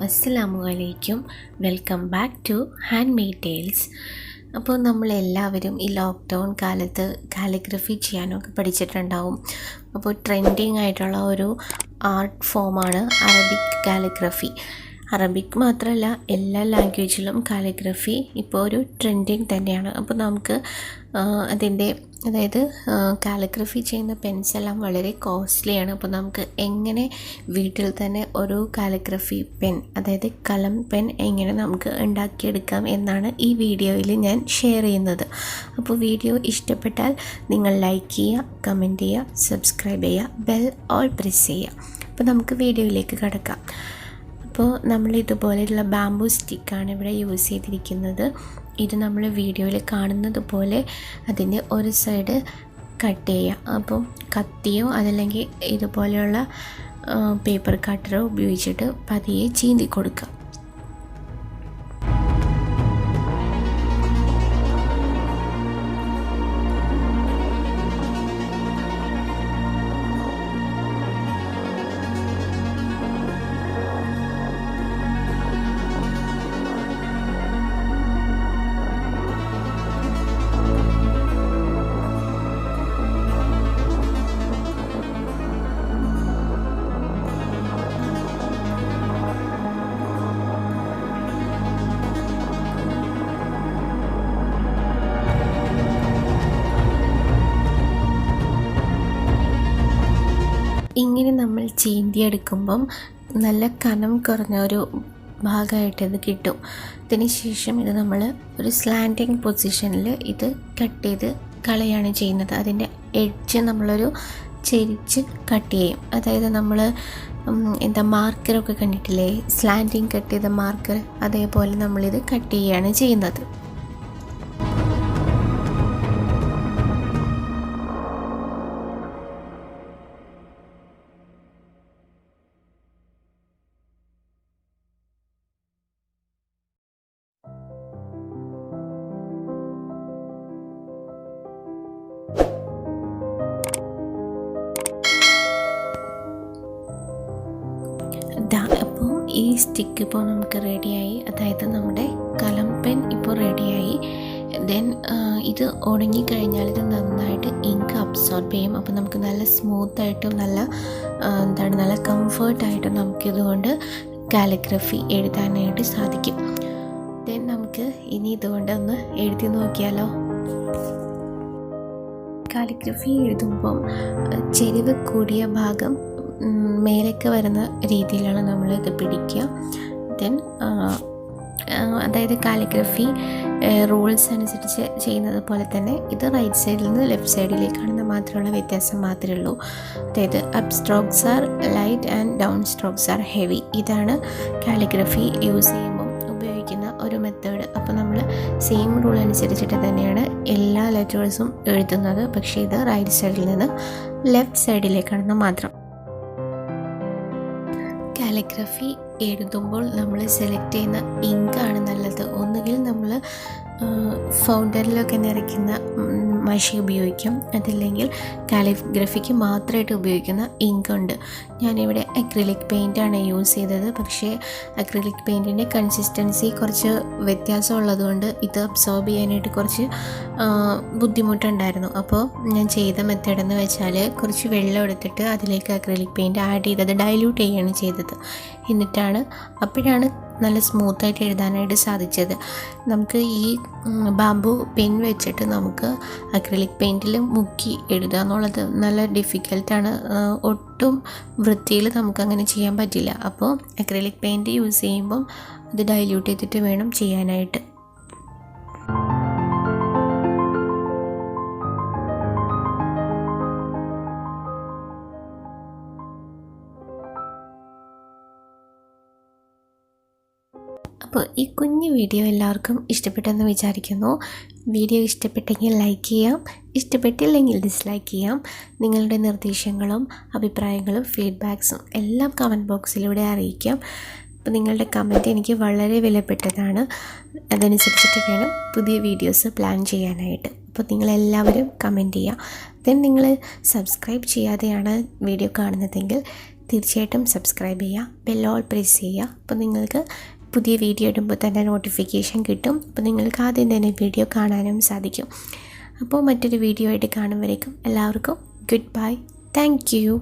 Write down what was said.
അസ്സലാമുഅലൈക്കും. Welcome back to handmade tales. അപ്പോൾ നമ്മളെല്ലാവരും ഈ ലോക്ക്ഡൗൺ കാലത്ത് കാലിഗ്രഫി ചെയ്യാനൊക്കെ പഠിച്ചിട്ടുണ്ടാവും. അപ്പോൾ ട്രെൻഡിങ് ആയിട്ടുള്ള ഒരു ആർട്ട് ഫോമാണ് അറബിക് കാലിഗ്രഫി. അറബിക് മാത്രമല്ല, എല്ലാ ലാംഗ്വേജിലും കാലിഗ്രഫി ഇപ്പോൾ ഒരു ട്രെൻഡിങ് തന്നെയാണ്. അപ്പോൾ നമുക്ക് അതായത് കാലിഗ്രഫി ചെയ്യുന്ന പെൻസെല്ലാം വളരെ കോസ്റ്റ്ലിയാണ്. അപ്പോൾ നമുക്ക് എങ്ങനെ വീട്ടിൽ തന്നെ ഒരു കാലിഗ്രഫി പെൻ, അതായത് കലം പെൻ എങ്ങനെ നമുക്ക് ഉണ്ടാക്കിയെടുക്കാം എന്നാണ് ഈ വീഡിയോയിൽ ഞാൻ ഷെയർ ചെയ്യുന്നത്. അപ്പോൾ വീഡിയോ ഇഷ്ടപ്പെട്ടാൽ നിങ്ങൾ ലൈക്ക് ചെയ്യുക, കമൻറ്റ് ചെയ്യുക, സബ്സ്ക്രൈബ് ചെയ്യുക, ബെൽ ഓൾ പ്രസ് ചെയ്യുക. അപ്പോൾ നമുക്ക് വീഡിയോയിലേക്ക് കടക്കാം. അപ്പോൾ നമ്മൾ ഇതുപോലെയുള്ള ബാംബൂ സ്റ്റിക്കാണ് ഇവിടെ യൂസ് ചെയ്തിരിക്കുന്നത്. ഇത് നമ്മൾ വീഡിയോയിൽ കാണുന്നത് പോലെ അതിൻ്റെ ഒരു സൈഡ് കട്ട് ചെയ്യുക. അപ്പം കത്തിയോ അതല്ലെങ്കിൽ ഇതുപോലെയുള്ള പേപ്പർ കട്ടറോ ഉപയോഗിച്ചിട്ട് പതിയെ ചീന്തി കൊടുക്കുക. ഇങ്ങനെ നമ്മൾ ചീന്തിയെടുക്കുമ്പം നല്ല കനം കുറഞ്ഞ ഒരു ഭാഗമായിട്ട് ഇത് കിട്ടും. ഇതിന് ശേഷം ഇത് നമ്മൾ ഒരു സ്ലാൻഡിങ് പൊസിഷനിൽ ഇത് കട്ട് ചെയ്ത് കളയാണ് ചെയ്യുന്നത്. അതിൻ്റെ എഡ്ജ് നമ്മളൊരു ചെരിച്ച് കട്ട് ചെയ്യും. അതായത് നമ്മൾ മാർക്കറൊക്കെ കണ്ടിട്ടില്ലേ, സ്ലാൻഡിങ് കട്ട് ചെയ്ത മാർക്കർ, അതേപോലെ നമ്മളിത് കട്ട് ചെയ്യുകയാണ് ചെയ്യുന്നത്. അപ്പോൾ ഈ സ്റ്റിക്ക് ഇപ്പോൾ നമുക്ക് റെഡിയായി. അതായത് നമ്മുടെ കലം പെൻ ഇപ്പോൾ റെഡിയായി. ദെൻ ഇത് ഉണങ്ങിക്കഴിഞ്ഞാൽ ഇത് നന്നായിട്ട് ഇങ്ക് അബ്സോർബ് ചെയ്യും. അപ്പോൾ നമുക്ക് നല്ല സ്മൂത്തായിട്ടും നല്ല കംഫർട്ടായിട്ടും നമുക്കിതുകൊണ്ട് കാലിഗ്രഫി എഴുതാനായിട്ട് സാധിക്കും. ദെൻ നമുക്ക് ഇനി ഇതുകൊണ്ട് ഒന്ന് എഴുതി നോക്കിയാലോ. കാലിഗ്രഫി എഴുതുമ്പം ചെരിവ് കൂടിയ ഭാഗം മേലേക്ക് വരുന്ന രീതിയിലാണ് നമ്മളിത് പിടിക്കുക. ദെൻ അതായത് കാലിഗ്രഫി റൂൾസ് അനുസരിച്ച് ചെയ്യുന്നത് പോലെ തന്നെ ഇത് റൈറ്റ് സൈഡിൽ നിന്ന് ലെഫ്റ്റ് സൈഡിലേക്കാണെന്ന് മാത്രമുള്ള വ്യത്യാസം മാത്രമേ ഉള്ളൂ. അതായത് up strokes are light and down strokes are heavy. ഇതാണ് കാലിഗ്രഫി യൂസ് ചെയ്യുമ്പോൾ ഉപയോഗിക്കുന്ന ഒരു മെത്തേഡ്. അപ്പോൾ നമ്മൾ സെയിം റൂൾ അനുസരിച്ചിട്ട് തന്നെയാണ് എല്ലാ ലെറ്റേഴ്സും എഴുതുന്നത്. പക്ഷേ ഇത് റൈറ്റ് സൈഡിൽ നിന്ന് ലെഫ്റ്റ് സൈഡിലേക്കാണെന്ന് മാത്രം. കാലിഗ്രഫി എഴുതുമ്പോൾ നമ്മൾ സെലക്ട് ചെയ്യുന്ന ഇങ്കാണ് നല്ലത്. ഒന്നുകിൽ നമ്മൾ ഫൗണ്ടറിലൊക്കെ നിറയ്ക്കുന്ന മഷി ഉപയോഗിക്കാം, അതല്ലെങ്കിൽ കാലിഗ്രഫിക്ക് മാത്രമായിട്ട് ഉപയോഗിക്കുന്ന ഇങ്കുണ്ട്. ഞാനിവിടെ അക്രിലിക് പെയിൻ്റാണ് യൂസ് ചെയ്തത്. പക്ഷേ അക്രിലിക് പെയിൻറ്റിൻ്റെ കൺസിസ്റ്റൻസി കുറച്ച് വ്യത്യാസം ഉള്ളതുകൊണ്ട് ഇത് അബ്സോർബ് ചെയ്യാനായിട്ട് കുറച്ച് ബുദ്ധിമുട്ടുണ്ടായിരുന്നു. അപ്പോൾ ഞാൻ ചെയ്ത മെത്തേഡ് എന്ന് വെച്ചാൽ കുറച്ച് വെള്ളം എടുത്തിട്ട് അതിലേക്ക് അക്രിലിക് പെയിൻറ്റ് ആഡ് ചെയ്തത് ഡൈല്യൂട്ട് ചെയ്യുകയാണ് ചെയ്തത്. അപ്പോഴാണ് നല്ല സ്മൂത്തായിട്ട് എഴുതാനായിട്ട് സാധിച്ചത്. നമുക്ക് ഈ ബാംബു പെൻ വെച്ചിട്ട് നമുക്ക് അക്രിലിക് പെയിൻറ്റിൽ മുക്കി എഴുതുക എന്നുള്ളത് നല്ല ഡിഫിക്കൽട്ടാണ്. ഒട്ടും വൃത്തിയിൽ നമുക്കങ്ങനെ ചെയ്യാൻ പറ്റില്ല. അപ്പോൾ അക്രിലിക് പെയിൻറ്റ് യൂസ് ചെയ്യുമ്പം അത് ഡൈല്യൂട്ട് ചെയ്തിട്ട് വേണം ചെയ്യാനായിട്ട്. അപ്പോൾ ഈ കുഞ്ഞു വീഡിയോ എല്ലാവർക്കും ഇഷ്ടപ്പെട്ടെന്ന് വിചാരിക്കുന്നു. വീഡിയോ ഇഷ്ടപ്പെട്ടെങ്കിൽ ലൈക്ക് ചെയ്യാം, ഇഷ്ടപ്പെട്ടില്ലെങ്കിൽ ഡിസ്ലൈക്ക് ചെയ്യാം. നിങ്ങളുടെ നിർദ്ദേശങ്ങളും അഭിപ്രായങ്ങളും ഫീഡ്ബാക്സും എല്ലാം കമൻറ്റ് ബോക്സിലൂടെ അറിയിക്കാം. അപ്പോൾ നിങ്ങളുടെ കമൻറ്റ് എനിക്ക് വളരെ വിലപ്പെട്ടതാണ്. അതനുസരിച്ചിട്ട് വേണം പുതിയ വീഡിയോസ് പ്ലാൻ ചെയ്യാനായിട്ട്. അപ്പോൾ നിങ്ങളെല്ലാവരും കമൻറ്റ് ചെയ്യുക. ദെൻ നിങ്ങൾ സബ്സ്ക്രൈബ് ചെയ്യാതെയാണ് വീഡിയോ കാണുന്നതെങ്കിൽ തീർച്ചയായിട്ടും സബ്സ്ക്രൈബ് ചെയ്യുക, ബെൽ ഓൾ പ്രസ് ചെയ്യുക. അപ്പോൾ നിങ്ങൾക്ക് പുതിയ വീഡിയോ ഇടുമ്പോൾ തന്നെ നോട്ടിഫിക്കേഷൻ കിട്ടും. അപ്പോൾ നിങ്ങൾക്ക് ആദ്യം തന്നെ വീഡിയോ കാണാനും സാധിക്കും. അപ്പോൾ മറ്റൊരു വീഡിയോ ആയിട്ട് കാണുമ്പോഴേക്കും എല്ലാവർക്കും ഗുഡ് ബൈ. Thank you.